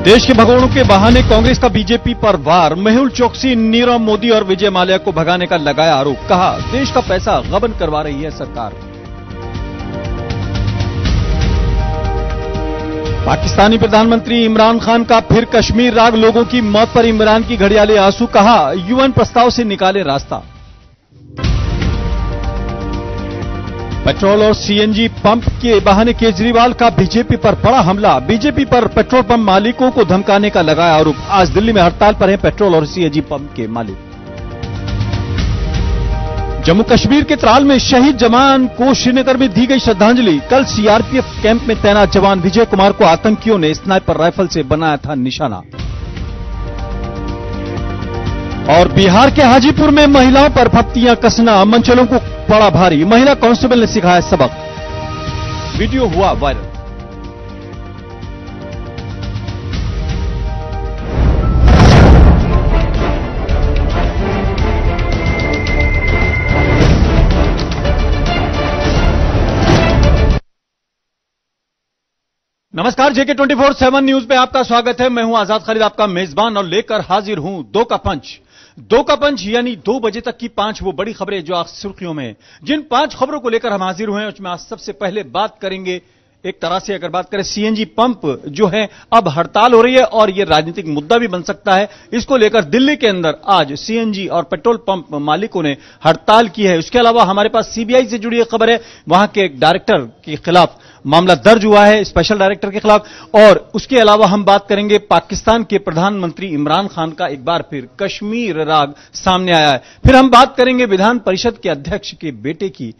देश के भगोड़ों के बहाने कांग्रेस का बीजेपी पर वार। मेहुल चोकसी, नीरव मोदी और विजय माल्या को भगाने का लगाया आरोप। कहा, देश का पैसा गबन करवा रही है सरकार। पाकिस्तानी प्रधानमंत्री इमरान खान का फिर कश्मीर राग। लोगों की मौत पर इमरान की घड़ियाले आंसू। कहा, यूएन प्रस्ताव से निकाले रास्ता। पेट्रोल और सीएनजी पंप के बहाने केजरीवाल का बीजेपी पर बड़ा हमला। बीजेपी पर पेट्रोल पंप मालिकों को धमकाने का लगाया आरोप। आज दिल्ली में हड़ताल पर हैं पेट्रोल और सीएनजी पंप के मालिक। जम्मू कश्मीर के त्राल में शहीद जवान को श्रीनगर में दी गई श्रद्धांजलि। कल सीआरपीएफ कैंप में तैनात जवान विजय कुमार को आतंकियों ने स्नाइपर राइफल से बनाया था निशाना। और बिहार के हाजीपुर में महिलाओं पर फप्तियां कसना मंचलों को पड़ा भारी। महिला कांस्टेबल ने सिखाया सबक। वीडियो हुआ वायरल। नमस्कार, जेके 24/7 न्यूज में आपका स्वागत है। मैं हूं आजाद खालिद, आपका मेजबान, और लेकर हाजिर हूं दो का पंच यानी 2 बजे तक की 5 वो बड़ी खबरें जो आज सुर्खियों में हैं। जिन 5 खबरों को लेकर हम हाजिर हुए हैं उसमें आज सबसे पहले बात करेंगे, एक तरह से अगर बात करें, सीएनजी पंप जो है अब हड़ताल हो रही है और यह राजनीतिक मुद्दा भी बन सकता है। इसको लेकर दिल्ली के अंदर आज सीएनजी और पेट्रोल पंप मालिकों ने हड़ताल की है। उसके अलावा हमारे पास सीबीआई से जुड़ी एक खबर है, वहां के एक डायरेक्टर के खिलाफ मामला दर्ज हुआ है, स्पेशल डायरेक्टर के खिलाफ। और उसके अलावा हम बात करेंगे पाकिस्तान के प्रधानमंत्री इमरान खान का एक बार फिर कश्मीर राग सामने आया है। फिर हम बात करेंगे विधान परिषद के अध्यक्ष के बेटे की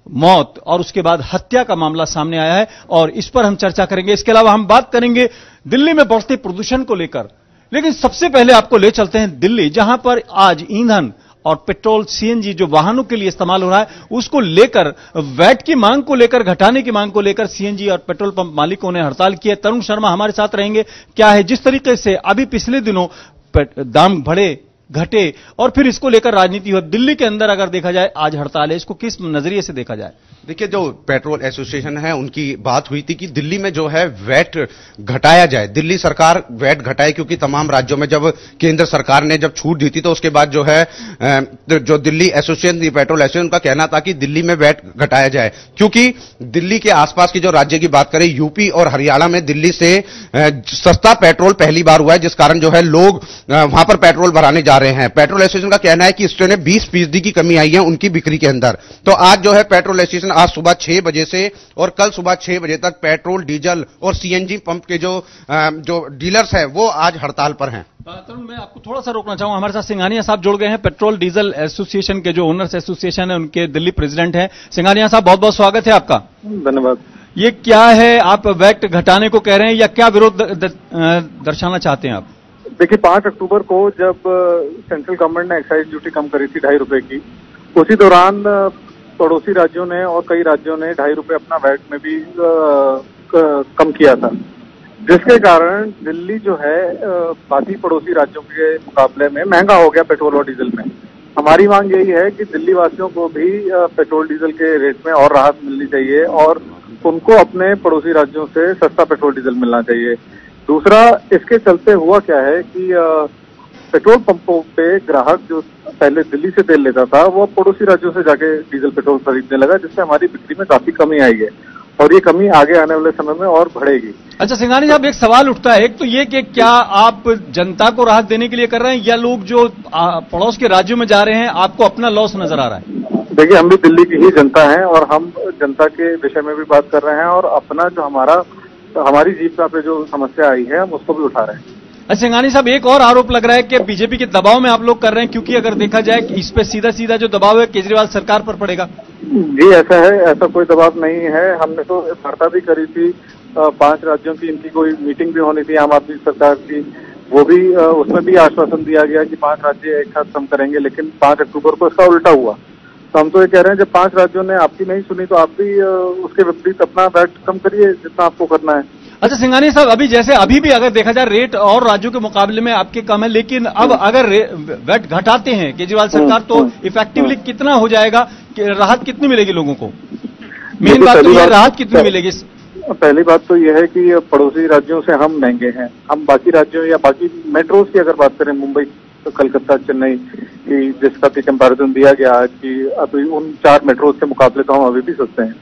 मौत और उसके बाद हत्या का मामला सामने आया है और इस पर हम चर्चा करेंगे। इसके अलावा हम बात करेंगे दिल्ली में बढ़ते प्रदूषण को लेकर। लेकिन सबसे पहले आपको ले चलते हैं दिल्ली, जहां पर आज ईंधन और पेट्रोल सीएनजी जो वाहनों के लिए इस्तेमाल हो रहा है उसको लेकर, वैट की मांग को लेकर, घटाने की मांग को लेकर सीएनजी और पेट्रोल पंप मालिकों ने हड़ताल की है। तरुण शर्मा हमारे साथ रहेंगे। क्या है, जिस तरीके से अभी पिछले दिनों दाम बढ़े, घटे और फिर इसको लेकर राजनीति हो, दिल्ली के अंदर अगर देखा जाए आज हड़ताल है, इसको किस नजरिए से देखा जाए? देखिए, जो पेट्रोल एसोसिएशन है उनकी बात हुई थी कि दिल्ली में जो है वैट घटाया जाए, दिल्ली सरकार वैट घटाए, क्योंकि तमाम राज्यों में जब केंद्र सरकार ने जब छूट दी थी तो उसके बाद जो है जो दिल्ली एसोसिएशन थी, पेट्रोल एसोसिएशन, उनका कहना था कि दिल्ली में वैट घटाया जाए, क्योंकि दिल्ली के आसपास की जो राज्य की बात करें, यूपी और हरियाणा में दिल्ली से सस्ता पेट्रोल पहली बार हुआ है, जिस कारण जो है लोग वहां पर पेट्रोल भराने जा रहे हैं। पेट्रोल एसोसिएशन का कहना है कि इसमें 20% की कमी आई है उनकी बिक्री के अंदर। तो आज जो है पेट्रोल एसोसिएशन आज सुबह 6 बजे से और कल सुबह 6 बजे तक पेट्रोल, डीजल और सीएनजी पंप के जो डीलर्स हैं वो आज हड़ताल पर हैं। तरुण, मैं आपको थोड़ा सा रोकना चाहूंगा। हमारे साथ सिंघानिया साहब जुड़ गए हैं, पेट्रोल डीजल एसोसिएशन के जो ओनर्स एसोसिएशन है उनके दिल्ली प्रेसिडेंट हैं। सिंघानिया साहब, बहुत बहुत स्वागत है आपका। धन्यवाद। ये क्या है, आप वैट घटाने को कह रहे हैं या क्या विरोध दर्शाना चाहते हैं आप? देखिए, 5 अक्टूबर को जब सेंट्रल गवर्नमेंट ने एक्साइज ड्यूटी कम करी थी 2.5 रुपए की, उसी दौरान पड़ोसी राज्यों ने और कई राज्यों ने 2.5 रुपए अपना वैट में भी कम किया था, जिसके कारण दिल्ली जो है बाकी पड़ोसी राज्यों के मुकाबले में महंगा हो गया पेट्रोल और डीजल में। हमारी मांग यही है कि दिल्ली वासियों को भी पेट्रोल डीजल के रेट में और राहत मिलनी चाहिए और उनको अपने पड़ोसी राज्यों से सस्ता पेट्रोल डीजल मिलना चाहिए। दूसरा, इसके चलते हुआ क्या है कि पेट्रोल पंपों पे ग्राहक जो पहले दिल्ली से तेल लेता था वो पड़ोसी राज्यों से जाके डीजल पेट्रोल खरीदने लगा, जिससे हमारी बिक्री में काफी कमी आई है और ये कमी आगे आने वाले समय में और बढ़ेगी। अच्छा सिंघानिया साहब, एक सवाल उठता है, एक तो ये कि क्या आप जनता को राहत देने के लिए कर रहे हैं या लोग जो पड़ोस के राज्यों में जा रहे हैं आपको अपना लॉस नजर आ रहा है? देखिए, हम भी दिल्ली की ही जनता है और हम जनता के विषय में भी बात कर रहे हैं और अपना जो हमारी जीविका पे जो समस्या आई है हम उसको भी उठा रहे हैं। अच्छा सिंघानिया साहब, एक और आरोप लग रहा है कि बीजेपी के दबाव में आप लोग कर रहे हैं, क्योंकि अगर देखा जाए कि इस पे सीधा जो दबाव है केजरीवाल सरकार पर पड़ेगा। जी, ऐसा है, ऐसा कोई दबाव नहीं है। हमने तो वार्ता भी करी थी 5 राज्यों की, इनकी कोई मीटिंग भी होनी थी आम आदमी सरकार की, वो भी उसमें भी आश्वासन दिया गया कि 5 राज्य एक साथ कम करेंगे, लेकिन 5 अक्टूबर को इसका उल्टा हुआ। तो हम तो ये कह रहे हैं, जब 5 राज्यों ने आपकी नहीं सुनी तो आप भी उसके विपरीत अपना वैट कम करिए जितना आपको करना है। अच्छा सिंघानिया साहब, अभी भी अगर देखा जाए रेट और राज्यों के मुकाबले में आपके कम है, लेकिन अब अगर वैट घटाते हैं केजरीवाल सरकार तो इफेक्टिवली कितना हो जाएगा, राहत कितनी मिलेगी लोगों को? मेन बात तो ये, राहत कितनी मिलेगी? पहली बात तो यह है कि पड़ोसी राज्यों से हम महंगे हैं। हम बाकी राज्यों या बाकी मेट्रोज की अगर बात करें, मुंबई, कलकत्ता, चेन्नई की जिसका भी कंपैरिजन दिया गया कि अभी उन 4 मेट्रोज के मुकाबले तो हम अभी भी सस्ते हैं।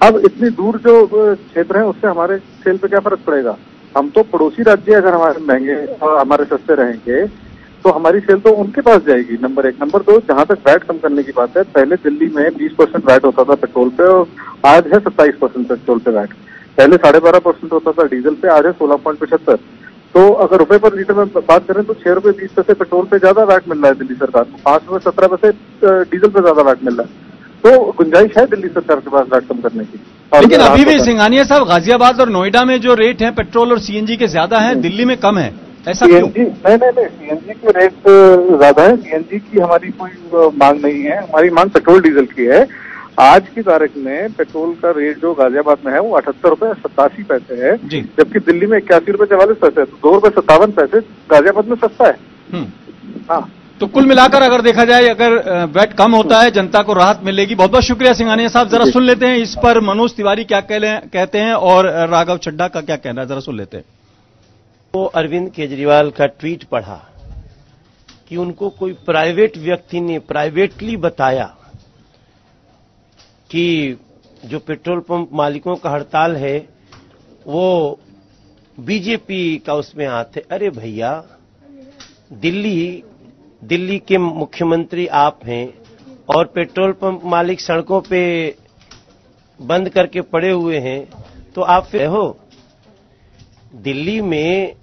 अब इतनी दूर जो क्षेत्र है उससे हमारे सेल पे क्या फर्क पड़ेगा? हम तो पड़ोसी राज्य अगर हमारे महंगे और हमारे सस्ते रहेंगे तो हमारी सेल तो उनके पास जाएगी, नंबर 1। नंबर 2, जहां तक वैट कम करने की बात है, पहले दिल्ली में 20% वैट होता था पेट्रोल पे और आज है 27% पेट्रोल पे वैट। पहले 12.5% होता था डीजल पे, आज है 16.75। तो अगर रुपए पर लीटर में बात करें तो 6 रुपए 20 पैसे पेट्रोल पे ज्यादा वैट मिल रहा है दिल्ली सरकार को, 5 रुपए 17 पैसे डीजल पे ज्यादा वैट मिल रहा है। तो गुंजाइश है दिल्ली सरकार के पास वैट कम करने की। लेकिन अभी भी सिंघानिया साहब, गाजियाबाद और नोएडा में जो रेट है पेट्रोल और सीएनजी के ज्यादा है, दिल्ली में कम है, ऐसा क्यों? नहीं, सीएनजी के रेट ज्यादा है। सीएनजी की हमारी कोई मांग नहीं है, हमारी मांग पेट्रोल डीजल की है। आज की तारीख में पेट्रोल का रेट जो गाजियाबाद में है वो 78 रुपए 87 पैसे है, जबकि दिल्ली में 81 रुपए 44 पैसे है। तो 2 रुपए 57 पैसे गाजियाबाद में सस्ता है। हाँ, तो कुल मिलाकर अगर देखा जाए, अगर वैट कम होता है जनता को राहत मिलेगी। बहुत बहुत शुक्रिया सिंघानिया साहब। जरा सुन लेते हैं इस पर मनोज तिवारी क्या कहते हैं और राघव चड्ढा का क्या कहना है, जरा सुन लेते हैं। तो अरविंद केजरीवाल का ट्वीट पढ़ा कि उनको कोई प्राइवेट व्यक्ति ने प्राइवेटली बताया कि जो पेट्रोल पंप मालिकों का हड़ताल है वो बीजेपी का उसमें हाथ है। अरे भैया, दिल्ली के मुख्यमंत्री आप हैं और पेट्रोल पंप मालिक सड़कों पे बंद करके पड़े हुए हैं, तो आप फिर हो। दिल्ली में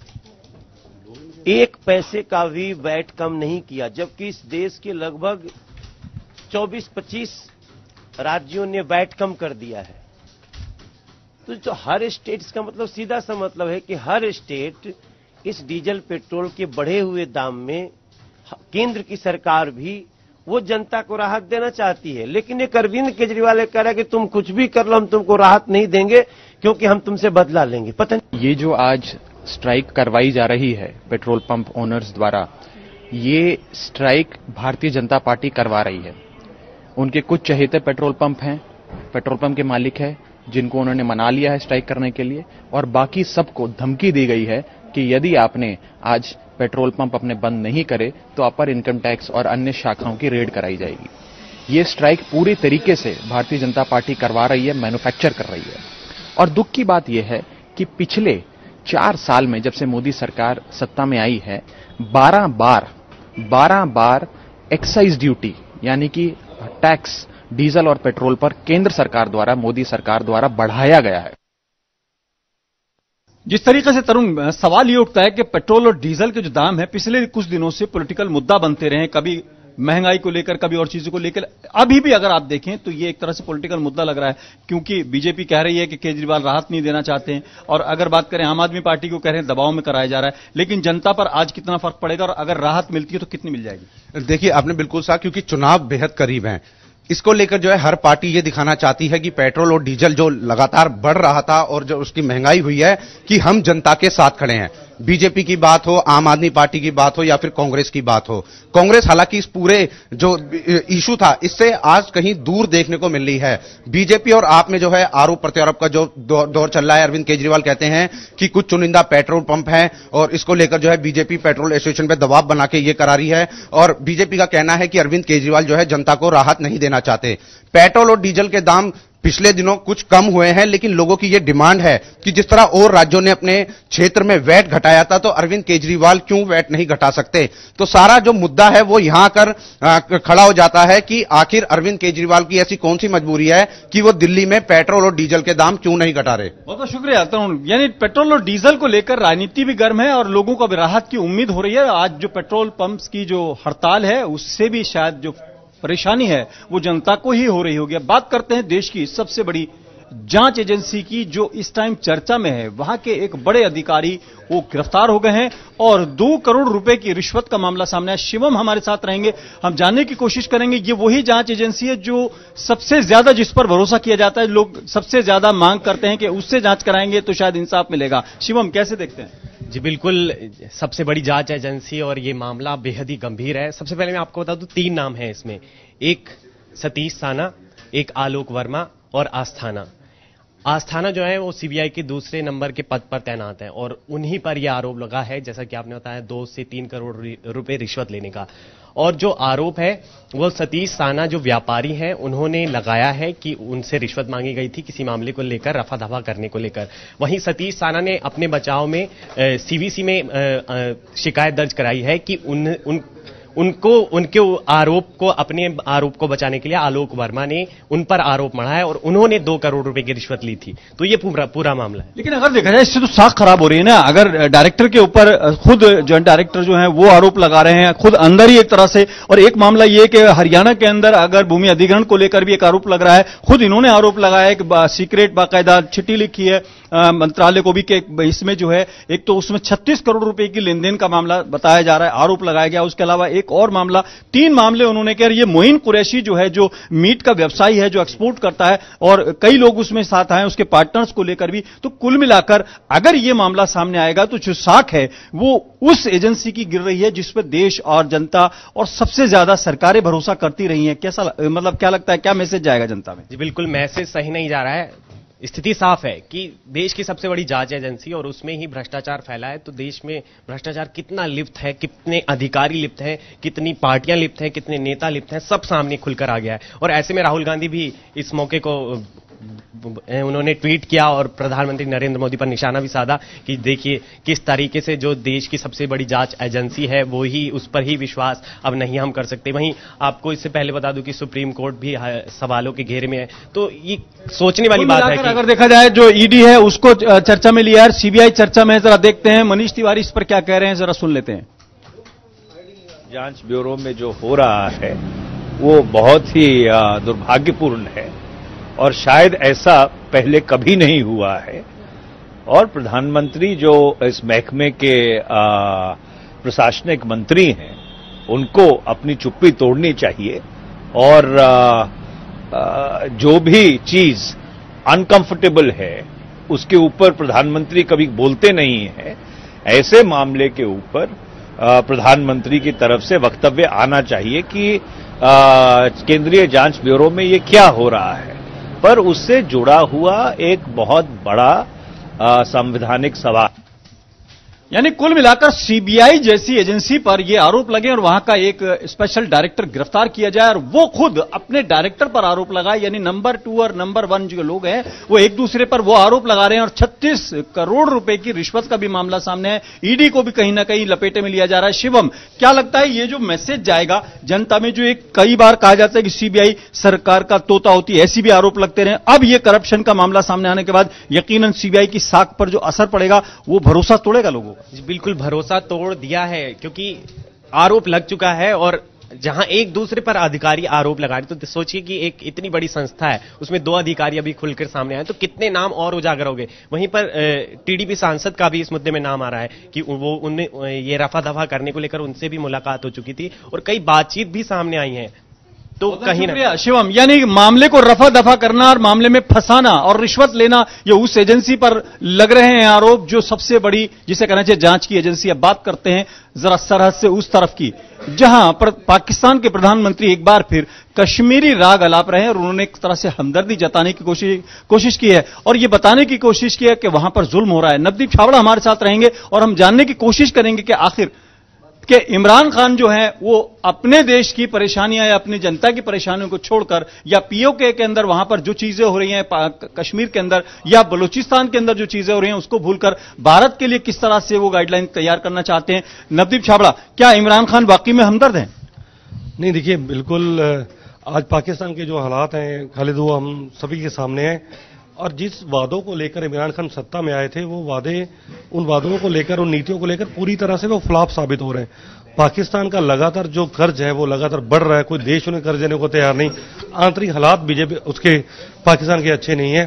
1 पैसे का भी वैट कम नहीं किया, जबकि इस देश के लगभग 24-25 राज्यों ने वैट कम कर दिया है। तो हर स्टेट, इसका मतलब सीधा सा मतलब है कि हर स्टेट इस डीजल पेट्रोल के बढ़े हुए दाम में केंद्र की सरकार भी वो जनता को राहत देना चाहती है। लेकिन एक अरविंद केजरीवाल कह रहा है कि तुम कुछ भी कर लो, हम तुमको राहत नहीं देंगे क्योंकि हम तुमसे बदला लेंगे। पता नहीं ये जो आज स्ट्राइक करवाई जा रही है पेट्रोल पंप ओनर्स द्वारा, ये स्ट्राइक भारतीय जनता पार्टी करवा रही है। उनके कुछ चहेते पेट्रोल पंप हैं, पेट्रोल पंप के मालिक हैं, जिनको उन्होंने मना लिया है स्ट्राइक करने के लिए, और बाकी सबको धमकी दी गई है कि यदि आपने आज पेट्रोल पंप अपने बंद नहीं करे तो आप पर इनकम टैक्स और अन्य शाखाओं की रेड कराई जाएगी। ये स्ट्राइक पूरी तरीके से भारतीय जनता पार्टी करवा रही है, मैन्युफैक्चर कर रही है। और दुख की बात यह है कि पिछले 4 साल में जब से मोदी सरकार सत्ता में आई है, 12 बार एक्साइज ड्यूटी यानी कि टैक्स डीजल और पेट्रोल पर केंद्र सरकार द्वारा, मोदी सरकार द्वारा बढ़ाया गया है। जिस तरीके से तरुण, सवाल ये उठता है कि पेट्रोल और डीजल के जो दाम है पिछले कुछ दिनों से पॉलिटिकल मुद्दा बनते रहे, कभी महंगाई को लेकर, कभी और चीजों को लेकर। अभी भी अगर आप देखें तो ये एक तरह से पॉलिटिकल मुद्दा लग रहा है, क्योंकि बीजेपी कह रही है कि केजरीवाल राहत नहीं देना चाहते हैं, और अगर बात करें आम आदमी पार्टी को कह रहे हैं दबाव में कराया जा रहा है। लेकिन जनता पर आज कितना फर्क पड़ेगा और अगर राहत मिलती है तो कितनी मिल जाएगी? देखिए, आपने बिल्कुल सही, क्योंकि चुनाव बेहद करीब है। इसको लेकर जो है हर पार्टी ये दिखाना चाहती है कि पेट्रोल और डीजल जो लगातार बढ़ रहा था और जो उसकी महंगाई हुई है कि हम जनता के साथ खड़े हैं। बीजेपी की बात हो, आम आदमी पार्टी की बात हो या फिर कांग्रेस की बात हो, कांग्रेस हालांकि इस पूरे जो इशू था इससे आज कहीं दूर देखने को मिल रही है। बीजेपी और आप में जो है आरोप प्रत्यारोप का जो दौर चल रहा है। अरविंद केजरीवाल कहते हैं कि कुछ चुनिंदा पेट्रोल पंप हैं और इसको लेकर जो है बीजेपी पेट्रोल एसोसिएशन पे दबाव बना के ये करा रही है, और बीजेपी का कहना है कि अरविंद केजरीवाल जो है जनता को राहत नहीं देना चाहते। पेट्रोल और डीजल के दाम पिछले दिनों कुछ कम हुए हैं, लेकिन लोगों की यह डिमांड है कि जिस तरह और राज्यों ने अपने क्षेत्र में वैट घटाया था, तो अरविंद केजरीवाल क्यों वैट नहीं घटा सकते। तो सारा जो मुद्दा है वो यहां कर खड़ा हो जाता है कि आखिर अरविंद केजरीवाल की ऐसी कौन सी मजबूरी है कि वो दिल्ली में पेट्रोल और डीजल के दाम क्यों नहीं घटा रहे। बहुत बहुत शुक्रिया तरुण। यानी पेट्रोल और डीजल को लेकर राजनीति भी गर्म है और लोगों को भी राहत की उम्मीद हो रही है। आज जो पेट्रोल पंप्स की जो हड़ताल है उससे भी शायद जो परेशानी है वो जनता को ही हो रही होगी। अब बात करते हैं देश की सबसे बड़ी जांच एजेंसी की जो इस टाइम चर्चा में है। वहां के एक बड़े अधिकारी वो गिरफ्तार हो गए हैं और 2 करोड़ रुपए की रिश्वत का मामला सामने आया। शिवम हमारे साथ रहेंगे, हम जानने की कोशिश करेंगे ये वही जांच एजेंसी है जो सबसे ज्यादा, जिस पर भरोसा किया जाता है, लोग सबसे ज्यादा मांग करते हैं कि उससे जांच कराएंगे तो शायद इंसाफ मिलेगा। शिवम, कैसे देखते हैं? जी बिल्कुल, सबसे बड़ी जांच एजेंसी और ये मामला बेहद ही गंभीर है। सबसे पहले मैं आपको बता दूं 3 नाम हैं इसमें, एक सतीश साना, एक आलोक वर्मा और आस्थाना। आस्थाना जो है वो सीबीआई के दूसरे नंबर के पद पर तैनात है और उन्हीं पर यह आरोप लगा है, जैसा कि आपने बताया, 2 से 3 करोड़ रुपए रिश्वत लेने का। और जो आरोप है वो सतीश साना जो व्यापारी हैं उन्होंने लगाया है कि उनसे रिश्वत मांगी गई थी किसी मामले को लेकर, रफा दफा करने को लेकर। वहीं सतीश साना ने अपने बचाव में सीवीसी में शिकायत दर्ज कराई है कि उनके आरोप को, अपने आरोप को बचाने के लिए आलोक वर्मा ने उन पर आरोप मढ़ा है और उन्होंने 2 करोड़ रुपए की रिश्वत ली थी। तो ये पूरा मामला है। लेकिन अगर देखा जाए इससे तो साख खराब हो रही है ना। अगर डायरेक्टर के ऊपर खुद जॉइंट डायरेक्टर जो है वो आरोप लगा रहे हैं खुद अंदर ही एक तरह से, और एक मामला ये कि हरियाणा के अंदर अगर भूमि अधिग्रहण को लेकर भी एक आरोप लग रहा है, खुद इन्होंने आरोप लगाया है कि सीक्रेट बाकायदा चिट्ठी लिखी है मंत्रालय को भी कि इसमें जो है एक तो उसमें 36 करोड़ रुपए की लेनदेन का मामला बताया जा रहा है, आरोप लगाया गया। उसके अलावा एक और मामला, 3 मामले उन्होंने कहा। ये मोइन कुरैशी जो है, जो मीट का व्यवसायी है, जो एक्सपोर्ट करता है, और कई लोग उसमें साथ आए उसके पार्टनर्स को लेकर भी। तो कुल मिलाकर अगर ये मामला सामने आएगा तो जो साख है वो उस एजेंसी की गिर रही है जिस पर देश और जनता और सबसे ज्यादा सरकारें भरोसा करती रही हैं। कैसा मतलब क्या लगता है, क्या मैसेज जाएगा जनता में? जी बिल्कुल, मैसेज सही नहीं जा रहा है। स्थिति साफ है कि देश की सबसे बड़ी जांच एजेंसी और उसमें ही भ्रष्टाचार फैला है। तो देश में भ्रष्टाचार कितना लिप्त है, कितने अधिकारी लिप्त हैं, कितनी पार्टियां लिप्त हैं, कितने नेता लिप्त हैं, सब सामने खुलकर आ गया है। और ऐसे में राहुल गांधी भी इस मौके को उन्होंने ट्वीट किया और प्रधानमंत्री नरेंद्र मोदी पर निशाना भी साधा कि देखिए किस तरीके से जो देश की सबसे बड़ी जांच एजेंसी है वो ही, उस पर ही विश्वास अब नहीं हम कर सकते। वहीं आपको इससे पहले बता दूं कि सुप्रीम कोर्ट भी सवालों के घेरे में है। तो ये सोचने वाली बात है कि अगर देखा जाए जो ईडी है उसको चर्चा में लिया है, सीबीआई चर्चा में। जरा देखते हैं मनीष तिवारी इस पर क्या कह रहे हैं, जरा सुन लेते हैं। जांच ब्यूरो में जो हो रहा है वो बहुत ही दुर्भाग्यपूर्ण है और शायद ऐसा पहले कभी नहीं हुआ है। और प्रधानमंत्री जो इस महकमे के प्रशासनिक मंत्री हैं उनको अपनी चुप्पी तोड़नी चाहिए और जो भी चीज अनकंफर्टेबल है उसके ऊपर प्रधानमंत्री कभी बोलते नहीं है। ऐसे मामले के ऊपर प्रधानमंत्री की तरफ से वक्तव्य आना चाहिए कि केंद्रीय जांच ब्यूरो में ये क्या हो रहा है, पर उससे जुड़ा हुआ एक बहुत बड़ा संवैधानिक सवाल। यानी कुल मिलाकर सीबीआई जैसी एजेंसी पर यह आरोप लगे और वहां का एक स्पेशल डायरेक्टर गिरफ्तार किया जाए और वो खुद अपने डायरेक्टर पर आरोप लगाए। यानी नंबर 2 और नंबर 1 जो लोग हैं वो एक दूसरे पर वो आरोप लगा रहे हैं और 36 करोड़ रुपए की रिश्वत का भी मामला सामने है। ईडी को भी कहीं ना कहीं लपेटे में लिया जा रहा है। शिवम, क्या लगता है ये जो मैसेज जाएगा जनता में, जो एक कई बार कहा जाता है कि सीबीआई सरकार का तोता होती है, ऐसी भी आरोप लगते रहे, अब ये करप्शन का मामला सामने आने के बाद यकीनन सीबीआई की साख पर जो असर पड़ेगा वो भरोसा तोड़ेगा लोगों का? बिल्कुल भरोसा तोड़ दिया है क्योंकि आरोप लग चुका है। और जहां एक दूसरे पर अधिकारी आरोप लगा रहे, तो सोचिए कि एक इतनी बड़ी संस्था है उसमें 2 अधिकारी अभी खुलकर सामने आए तो कितने नाम और उजागर हो गए। वहीं पर टीडीपी सांसद का भी इस मुद्दे में नाम आ रहा है कि वो उन्हें ये रफा दफा करने को लेकर उनसे भी मुलाकात हो चुकी थी और कई बातचीत भी सामने आई है। तो कहीं ना शिवम, यानी मामले को रफा दफा करना और मामले में फंसाना और रिश्वत लेना, ये उस एजेंसी पर लग रहे हैं आरोप जो सबसे बड़ी, जिसे कहना चाहिए जांच की एजेंसी। अब बात करते हैं जरा सरहद से उस तरफ की, जहां पर पाकिस्तान के प्रधानमंत्री एक बार फिर कश्मीरी राग अलाप रहे हैं और उन्होंने एक तरह से हमदर्दी जताने की कोशिश की है और यह बताने की कोशिश की है कि वहां पर जुल्म हो रहा है। नवदीप छाबड़ा हमारे साथ रहेंगे और हम जानने की कोशिश करेंगे कि आखिर कि इमरान खान जो है वो अपने देश की परेशानियां या अपनी जनता की परेशानियों को छोड़कर, या पीओके के अंदर वहां पर जो चीजें हो रही हैं कश्मीर के अंदर या बलूचिस्तान के अंदर जो चीजें हो रही हैं उसको भूलकर भारत के लिए किस तरह से वो गाइडलाइन तैयार करना चाहते हैं। नवदीप छाबड़ा, क्या इमरान खान वाकई में हमदर्द हैं? नहीं, देखिए बिल्कुल आज पाकिस्तान के जो हालात हैं खालिद, वो हम सभी के सामने हैं और जिस वादों को लेकर इमरान खान सत्ता में आए थे वो वादे, उन वादों को लेकर, उन नीतियों को लेकर पूरी तरह से वो फ्लॉप साबित हो रहे हैं। पाकिस्तान का लगातार जो कर्ज है वो लगातार बढ़ रहा है, कोई देश उन्हें कर्ज देने को तैयार नहीं। आंतरिक हालात बीजेपी उसके पाकिस्तान के अच्छे नहीं है।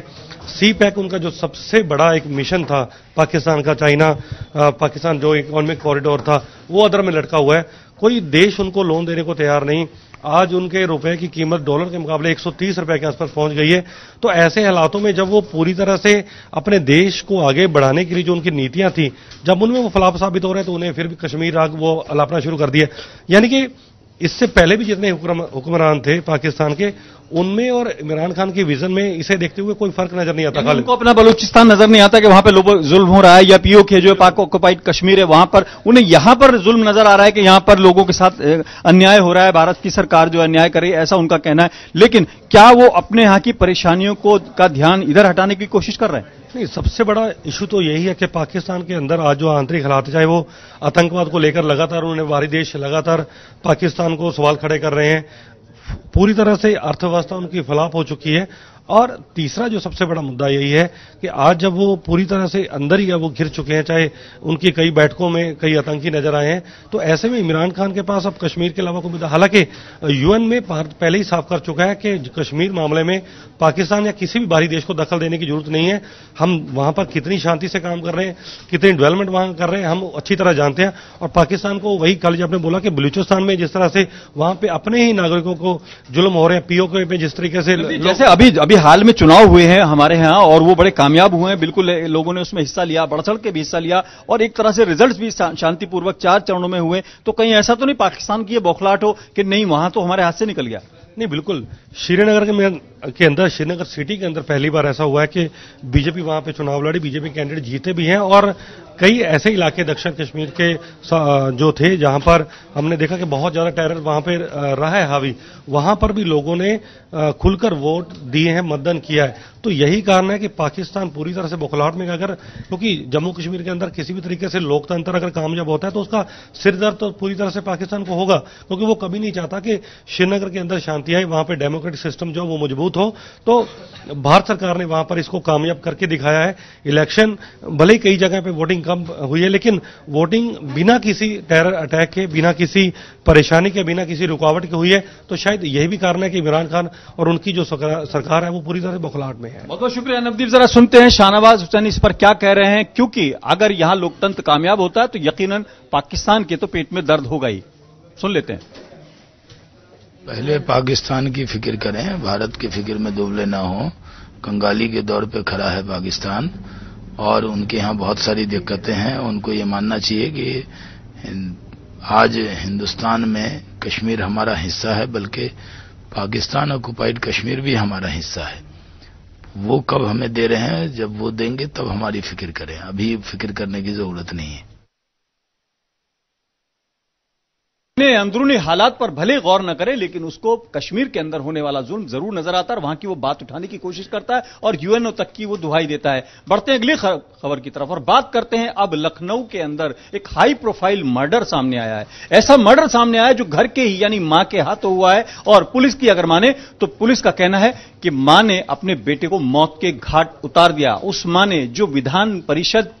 सी पैक उनका जो सबसे बड़ा एक मिशन था पाकिस्तान का, चाइना पाकिस्तान जो इकोनॉमिक कॉरिडोर था, वो अदर में लटका हुआ है। कोई देश उनको लोन देने को तैयार नहीं। आज उनके रुपए की कीमत डॉलर के मुकाबले 130 रुपए के आसपास पहुंच गई है। तो ऐसे हालातों में जब वो पूरी तरह से अपने देश को आगे बढ़ाने के लिए जो उनकी नीतियां थी, जब उनमें वो फ्लॉप साबित हो रहे हैं तो उन्हें फिर भी कश्मीर राग वो अलापना शुरू कर दिया। यानी कि इससे पहले भी जितने हुक्मरान थे पाकिस्तान के, उनमें और इमरान खान के विजन में इसे देखते हुए कोई फर्क नजर नहीं आता। उनको अपना बलूचिस्तान नजर नहीं आता कि वहां पे लोगों जुल्म हो रहा है, या पीओके जो पाक ऑक्युपाइड कश्मीर है वहां पर उन्हें यहां पर जुल्म नजर आ रहा है कि यहां पर लोगों के साथ अन्याय हो रहा है, भारत की सरकार जो अन्याय कर रही है, ऐसा उनका कहना है। लेकिन क्या वो अपने यहां की परेशानियों का ध्यान इधर हटाने की कोशिश कर रहे हैं? नहीं, सबसे बड़ा इशू तो यही है कि पाकिस्तान के अंदर आज जो आंतरिक हालात, चाहे वो आतंकवाद को लेकर लगातार उन्होंने बाहरी देश लगातार पाकिस्तान को सवाल खड़े कर रहे हैं, पूरी तरह से अर्थव्यवस्था उनकी फलाप हो चुकी है। और तीसरा जो सबसे बड़ा मुद्दा यही है कि आज जब वो पूरी तरह से अंदर ही वो घिर चुके हैं, चाहे उनकी कई बैठकों में कई आतंकी नजर आए हैं, तो ऐसे में इमरान खान के पास अब कश्मीर के अलावा कोई मुद्दा, हालांकि यूएन में भारत पहले ही साफ कर चुका है कि कश्मीर मामले में पाकिस्तान या किसी भी बाहरी देश को दखल देने की जरूरत नहीं है। हम वहां पर कितनी शांति से काम कर रहे हैं, कितनी डेवलपमेंट वहां कर रहे हैं, हम अच्छी तरह जानते हैं। और पाकिस्तान को वही कल जब आपने बोला कि बलूचिस्तान में जिस तरह से वहां पे अपने ही नागरिकों को जुल्म हो रहे हैं, पीओके पे जिस तरीके से, जैसे अभी हाल में चुनाव हुए हैं हमारे यहां और वो बड़े कामयाब हुए हैं, बिल्कुल लोगों ने उसमें हिस्सा लिया, बढ़ चढ़ के भी हिस्सा लिया, और एक तरह से रिजल्ट्स भी शांतिपूर्वक 4 चरणों में हुए। तो कहीं ऐसा तो नहीं पाकिस्तान की ये बौखलाहट हो कि नहीं वहां तो हमारे हाथ से निकल गया? नहीं, बिल्कुल श्रीनगर के अंदर, श्रीनगर सिटी के अंदर पहली बार ऐसा हुआ है कि बीजेपी वहां पे चुनाव लड़ी, बीजेपी कैंडिडेट जीते भी हैं। और कई ऐसे इलाके दक्षिण कश्मीर के जो थे जहां पर हमने देखा कि बहुत ज्यादा टेरर वहां पे रहा है हावी, वहां पर भी लोगों ने खुलकर वोट दिए हैं, मतदान किया है। तो यही कारण है कि पाकिस्तान पूरी तरह से बौखलाहट में, अगर क्योंकि जम्मू कश्मीर के अंदर किसी भी तरीके से लोकतंत्र अगर कामयाब होता है तो उसका सिरदर्द तो पूरी तरह से पाकिस्तान को होगा, क्योंकि वो कभी नहीं चाहता कि श्रीनगर के अंदर शांति आए, वहां पे डेमोक्रेटिक सिस्टम जो वो मजबूत हो। तो भारत सरकार ने वहां पर इसको कामयाब करके दिखाया है। इलेक्शन भले ही कई जगह पे वोटिंग कम हुई है, लेकिन वोटिंग बिना किसी टेरर अटैक के, बिना किसी परेशानी के, बिना किसी रुकावट के हुई है। तो शायद यही भी कारण है कि इमरान खान और उनकी जो सरकार है वो पूरी तरह से बौखलाहट में है। बहुत बहुत शुक्रिया नवदीप। जरा सुनते हैं शाहनवाज हुसैन इस पर क्या कह रहे हैं, क्योंकि अगर यहां लोकतंत्र कामयाब होता है तो यकीनन पाकिस्तान के तो पेट में दर्द होगा ही। सुन लेते हैं। पहले पाकिस्तान की फिक्र करें, भारत की फिक्र में दुबले ना हो। कंगाली के दौर पे खड़ा है पाकिस्तान और उनके यहाँ बहुत सारी दिक्कतें हैं। उनको ये मानना चाहिए कि आज हिंदुस्तान में कश्मीर हमारा हिस्सा है, बल्कि पाकिस्तान ऑक्युपाइड कश्मीर भी हमारा हिस्सा है। वो कब हमें दे रहे हैं, जब वो देंगे तब हमारी फिक्र करें, अभी फिक्र करने की जरूरत नहीं है। अंदरूनी हालात पर भले गौर न करे, लेकिन उसको कश्मीर के अंदर होने वाला जुल्म जरूर नजर आता है और वहां की वो बात उठाने की कोशिश करता है और यूएनओ तक की वो दुहाई देता है। बढ़ते हैं अगली खबर की तरफ और बात करते हैं अब लखनऊ के अंदर एक हाई प्रोफाइल मर्डर सामने आया है। ऐसा मर्डर सामने आया है जो घर के ही यानी मां के हाथों हुआ है और पुलिस की अगर माने तो पुलिस का कहना है कि मां ने अपने बेटे को मौत के घाट उतार दिया। उस मां ने जो विधान परिषद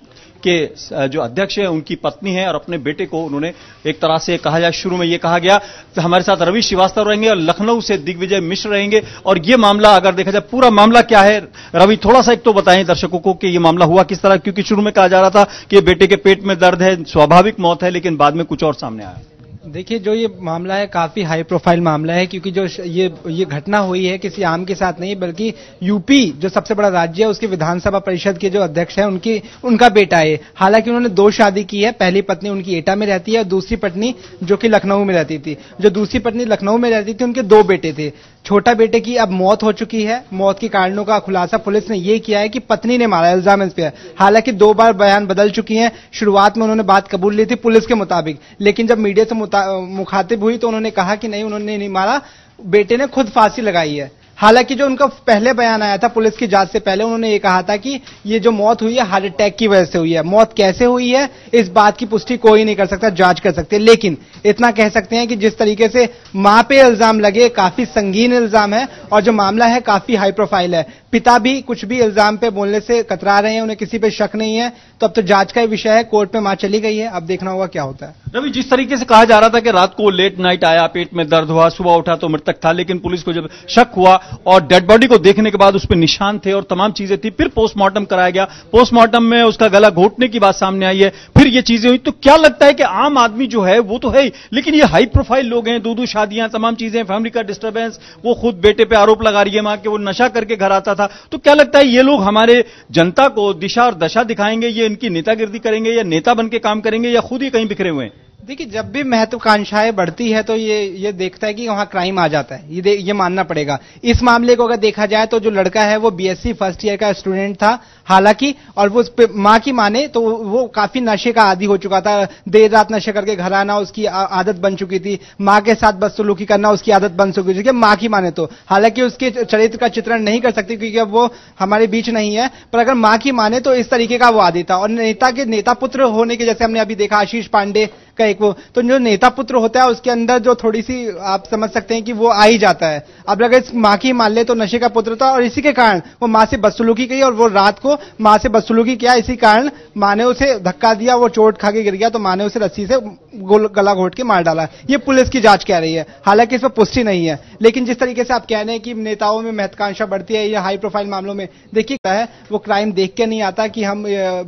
के जो अध्यक्ष है उनकी पत्नी है और अपने बेटे को उन्होंने एक तरह से कहा जाए, शुरू में यह कहा गया तो हमारे साथ रवि श्रीवास्तव रहेंगे और लखनऊ से दिग्विजय मिश्र रहेंगे। और यह मामला अगर देखा जाए पूरा मामला क्या है, रवि थोड़ा सा एक तो बताएं दर्शकों को कि यह मामला हुआ किस तरह, क्योंकि शुरू में कहा जा रहा था कि बेटे के पेट में दर्द है, स्वाभाविक मौत है, लेकिन बाद में कुछ और सामने आया। देखिए, जो ये मामला है काफी हाई प्रोफाइल मामला है, क्योंकि जो ये घटना हुई है किसी आम के साथ नहीं, बल्कि यूपी जो सबसे बड़ा राज्य है उसके विधानसभा परिषद के जो अध्यक्ष है उनका बेटा है। हालांकि उन्होंने 2 शादी की है, पहली पत्नी उनकी एटा में रहती है और दूसरी पत्नी जो कि लखनऊ में रहती थी। जो दूसरी पत्नी लखनऊ में रहती थी उनके 2 बेटे थे। छोटा बेटे की अब मौत हो चुकी है। मौत के कारणों का खुलासा पुलिस ने यह किया है कि पत्नी ने मारा, इल्जाम इस पे है। हालांकि 2 बार बयान बदल चुकी हैं। शुरुआत में उन्होंने बात कबूल ली थी पुलिस के मुताबिक, लेकिन जब मीडिया से मुखातिब हुई तो उन्होंने कहा कि नहीं, उन्होंने नहीं मारा, बेटे ने खुद फांसी लगाई है। हालांकि जो उनका पहले बयान आया था पुलिस की जांच से पहले, उन्होंने ये कहा था कि ये जो मौत हुई है हार्ट अटैक की वजह से हुई है। मौत कैसे हुई है इस बात की पुष्टि कोई नहीं कर सकता, जांच कर सकते। लेकिन इतना कह सकते हैं कि जिस तरीके से मां पे इल्जाम लगे, काफी संगीन इल्जाम है और जो मामला है काफी हाई प्रोफाइल है। पिता भी कुछ भी इल्जाम पे बोलने से कतरा रहे हैं, उन्हें किसी पे शक नहीं है। तो अब तो जांच का विषय है, कोर्ट में मां चली गई है, अब देखना होगा क्या होता है। रवि, जिस तरीके से कहा जा रहा था कि रात को लेट नाइट आया, पेट में दर्द हुआ, सुबह उठा तो मृतक था, लेकिन पुलिस को जब शक हुआ और डेड बॉडी को देखने के बाद उस पर निशान थे और तमाम चीजें थी, फिर पोस्टमार्टम कराया गया। पोस्टमार्टम में उसका गला घोटने की बात सामने आई है, फिर ये चीजें हुई। तो क्या लगता है कि आम आदमी जो है वो तो है ही, लेकिन ये हाई प्रोफाइल लोग हैं, 2 शादियां, तमाम चीजें, फैमिली का डिस्टर्बेंस, वो खुद बेटे पे आरोप लगा रही है मां कि वो नशा करके घर आता था। तो क्या लगता है ये लोग हमारे जनता को दिशा और दशा दिखाएंगे, ये इनकी नेतागिरी करेंगे या नेता बन के काम करेंगे या खुद ही कहीं बिखरे हुए हैं? देखिए, जब भी महत्वाकांक्षाएं बढ़ती है तो ये देखता है कि वहां क्राइम आ जाता है, ये मानना पड़ेगा। इस मामले को अगर देखा जाए तो जो लड़का है वो बीएससी फर्स्ट ईयर का स्टूडेंट था हालांकि, और वो मां की माने तो वो काफी नशे का आदी हो चुका था। देर रात नशे करके घर आना उसकी आदत बन चुकी थी, मां के साथ बदसलूकी करना उसकी आदत बन चुकी थी, मां की माने तो। हालांकि उसके चरित्र का चित्रण नहीं कर सकती क्योंकि अब वो हमारे बीच नहीं है, पर अगर मां की माने तो इस तरीके का वो आदी था। और नेता पुत्र होने के, जैसे हमने अभी देखा आशीष पांडे का एक वो, तो जो नेता पुत्र होता है उसके अंदर जो थोड़ी सी आप समझ सकते हैं कि वो आ ही जाता है। अब अगर इस मां की मान ले तो नशे का पुत्र था और इसी के कारण वो मां से बदसलूकी की और वो रात को मां से बदसलूकी किया, इसी कारण मां ने उसे धक्का दिया, वो चोट खा के गिर गया तो मां ने उसे रस्सी से गला घोट के मार डाला। ये पुलिस की जांच कह रही है, हालांकि इस पर पुष्टि नहीं है। लेकिन जिस तरीके से आप कह रहे हैं कि नेताओं में महत्वाकांक्षा बढ़ती है या हाई प्रोफाइल मामलों में, देखिए है वो क्राइम देख के नहीं आता कि हम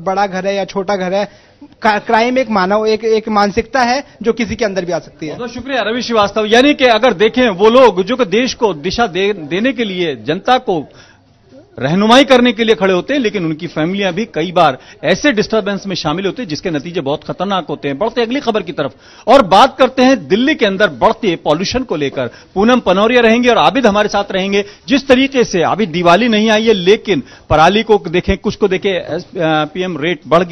बड़ा घर है या छोटा घर है। क्राइम एक मानव एक मानसिकता है जो किसी के अंदर भी आ सकती है। बहुत शुक्रिया रवि श्रीवास्तव। यानी कि अगर देखें वो लोग जो कि देश को दिशा देने के लिए, जनता को रहनुमाई करने के लिए खड़े होते हैं, लेकिन उनकी फैमिलियां भी कई बार ऐसे डिस्टर्बेंस में शामिल होते हैं जिसके नतीजे बहुत खतरनाक होते हैं। बढ़ते अगली खबर की तरफ और बात करते हैं दिल्ली के अंदर बढ़ते पॉल्यूशन को लेकर। पूनम पनौरिया रहेंगे और आबिद हमारे साथ रहेंगे। जिस तरीके से अभी दिवाली नहीं आई है लेकिन पराली को देखें, कुछ को देखें, पीएम रेट बढ़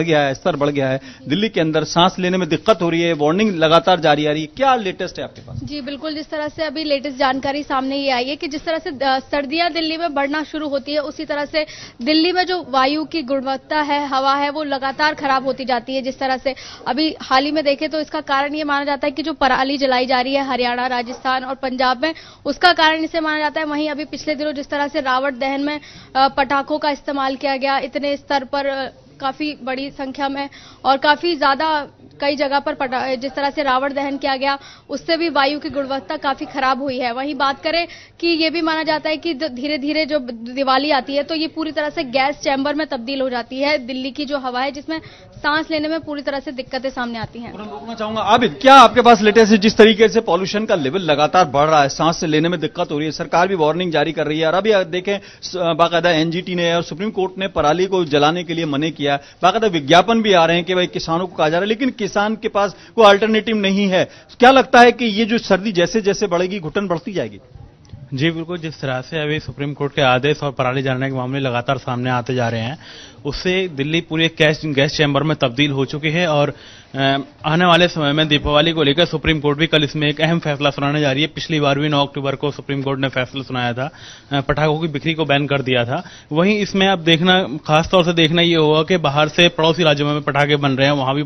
गया है, स्तर बढ़ गया है। दिल्ली के अंदर सांस लेने में दिक्कत हो रही है, वार्निंग लगातार जारी आ रही है। क्या लेटेस्ट है आपके पास? जी बिल्कुल, जिस तरह से अभी लेटेस्ट जानकारी सामने ये आई है कि जिस तरह से सर्दियां दिल्ली में बढ़ना शुरू होती है, उसी तरह से दिल्ली में जो वायु की गुणवत्ता है, हवा है, वो लगातार खराब होती जाती है। जिस तरह से अभी हाल ही में देखें तो इसका कारण ये माना जाता है कि जो पराली जलाई जा रही है हरियाणा, राजस्थान और पंजाब में, उसका कारण इसे माना जाता है। वहीं अभी पिछले दिनों जिस तरह से रावण दहन में पटाखों का इस्तेमाल किया गया, इतने स्तर पर काफी बड़ी संख्या में और काफी ज्यादा कई जगह पर जिस तरह से रावण दहन किया गया, उससे भी वायु की गुणवत्ता काफी खराब हुई है। वहीं बात करें कि ये भी माना जाता है कि धीरे धीरे जो दिवाली आती है तो ये पूरी तरह से गैस चैम्बर में तब्दील हो जाती है दिल्ली की जो हवा है, जिसमें सांस लेने में पूरी तरह से दिक्कतें सामने आती हैं। रोकना चाहूंगा आबिद, क्या आपके पास लेटेस्ट है? जिस तरीके से पॉल्यूशन का लेवल लगातार बढ़ रहा है, सांस लेने में दिक्कत हो रही है, सरकार भी वार्निंग जारी कर रही है और अभी देखें बाकायदा एनजीटी ने और सुप्रीम कोर्ट ने पराली को जलाने के लिए मना किया। बाकायदा विज्ञापन भी आ रहे हैं कि भाई किसानों को कहा जा रहा है, लेकिन किसान के पास कोई अल्टरनेटिव नहीं है। क्या लगता है कि ये जो सर्दी जैसे जैसे बढ़ेगी घुटन बढ़ती जाएगी? जी बिल्कुल, जिस तरह से अभी सुप्रीम कोर्ट के आदेश और पराली जलाने के मामले लगातार सामने आते जा रहे हैं, उससे दिल्ली पूरी गैस चैम्बर में तब्दील हो चुकी है और आने वाले समय में दीपावली को लेकर सुप्रीम कोर्ट भी कल इसमें एक अहम फैसला सुनाने जा रही है। पिछली बार भी 9 अक्टूबर को सुप्रीम कोर्ट ने फैसला सुनाया था, पटाखों की बिक्री को बैन कर दिया था। वहीं इसमें अब देखना, खासतौर से देखना ये होगा कि बाहर से पड़ोसी राज्यों में पटाखे बन रहे हैं, वहां भी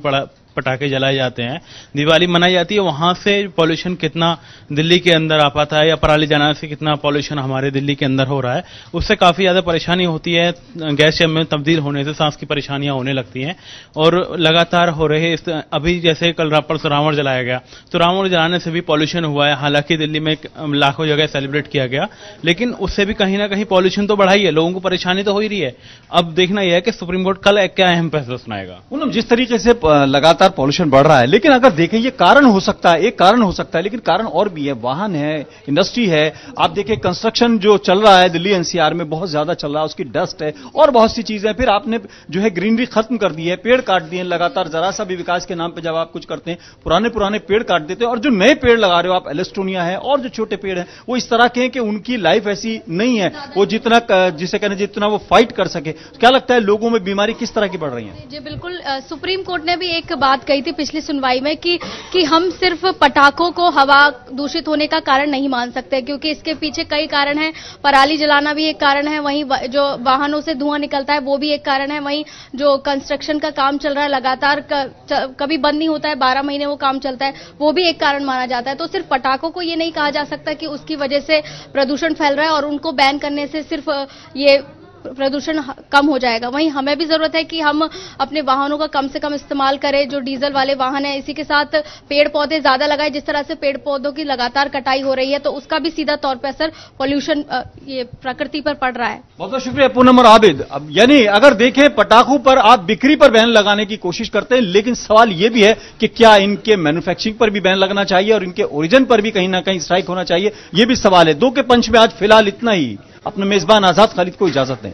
पटाखे जलाए जाते हैं, दिवाली मनाई जाती है, वहां से पॉल्यूशन कितना दिल्ली के अंदर आ पाता है या पराली जलाने से कितना पॉल्यूशन हमारे दिल्ली के अंदर हो रहा है, उससे काफी ज्यादा परेशानी होती है। गैस चैम्बर में तब्दील होने से सांस की परेशानियां होने लगती हैं और लगातार हो रहे अभी जैसे कल परसों रावण जलाया गया, तो रावण जलाने से भी पॉल्यूशन हुआ है। हालांकि दिल्ली में लाखों जगह सेलिब्रेट किया गया, लेकिन उससे भी कहीं ना कहीं पॉल्यूशन तो बढ़ा ही है, लोगों को परेशानी तो हो ही रही है। अब देखना यह है कि सुप्रीम कोर्ट कल क्या अहम फैसला सुनाएगा। जिस तरीके से लगातार पॉल्यूशन बढ़ रहा है, लेकिन अगर देखें ये कारण हो सकता है, एक कारण हो सकता है, लेकिन कारण और भी है। वाहन है, इंडस्ट्री है, आप देखें कंस्ट्रक्शन जो चल रहा है दिल्ली एनसीआर में बहुत ज्यादा चल रहा है, उसकी डस्ट है और बहुत सी चीजें। फिर आपने जो है ग्रीनरी खत्म कर दी है, पेड़ काट दिए लगातार, जरा सा भी विकास के नाम पे जब आप कुछ करते हैं पुराने पेड़ काट देते हैं और जो नए पेड़ लगा रहे हो आप, एलेस्टोनिया है और जो छोटे पेड़ हैं वो इस तरह के हैं कि उनकी लाइफ ऐसी नहीं है वो जितना जिसे कहने जितना वो फाइट कर सके। क्या लगता है लोगों में बीमारी किस तरह की बढ़ रही है? जी बिल्कुल, सुप्रीम कोर्ट ने भी एक बात कही थी पिछली सुनवाई में कि हम सिर्फ पटाखों को हवा दूषित होने का कारण नहीं मान सकते, क्योंकि इसके पीछे कई कारण हैं। पराली जलाना भी एक कारण है, वहीं जो वाहनों से धुआं निकलता है वो भी एक कारण है, वहीं जो कंस्ट्रक्शन का काम चल रहा है लगातार कभी बंद नहीं होता है, 12 महीने वो काम चलता है, वो भी एक कारण माना जाता है। तो सिर्फ पटाखों को ये नहीं कहा जा सकता कि उसकी वजह से प्रदूषण फैल रहा है और उनको बैन करने से सिर्फ ये प्रदूषण कम हो जाएगा। वहीं हमें भी जरूरत है कि हम अपने वाहनों का कम से कम इस्तेमाल करें, जो डीजल वाले वाहन है, इसी के साथ पेड़ पौधे ज्यादा लगाएं। जिस तरह से पेड़ पौधों की लगातार कटाई हो रही है तो उसका भी सीधा तौर पर असर पॉल्यूशन ये प्रकृति पर पड़ रहा है। बहुत बहुत शुक्रिया पूनम और आबिद। अब यानी अगर देखें पटाखों पर आप बिक्री पर बैन लगाने की कोशिश करते हैं, लेकिन सवाल यह भी है कि क्या इनके मैन्युफैक्चरिंग पर भी बैन लगना चाहिए और इनके ओरिजिन पर भी कहीं ना कहीं स्ट्राइक होना चाहिए, यह भी सवाल है। 2 के पंच में आज फिलहाल इतना ही। अपने मेजबान आजाद खालिद को इजाजत दें।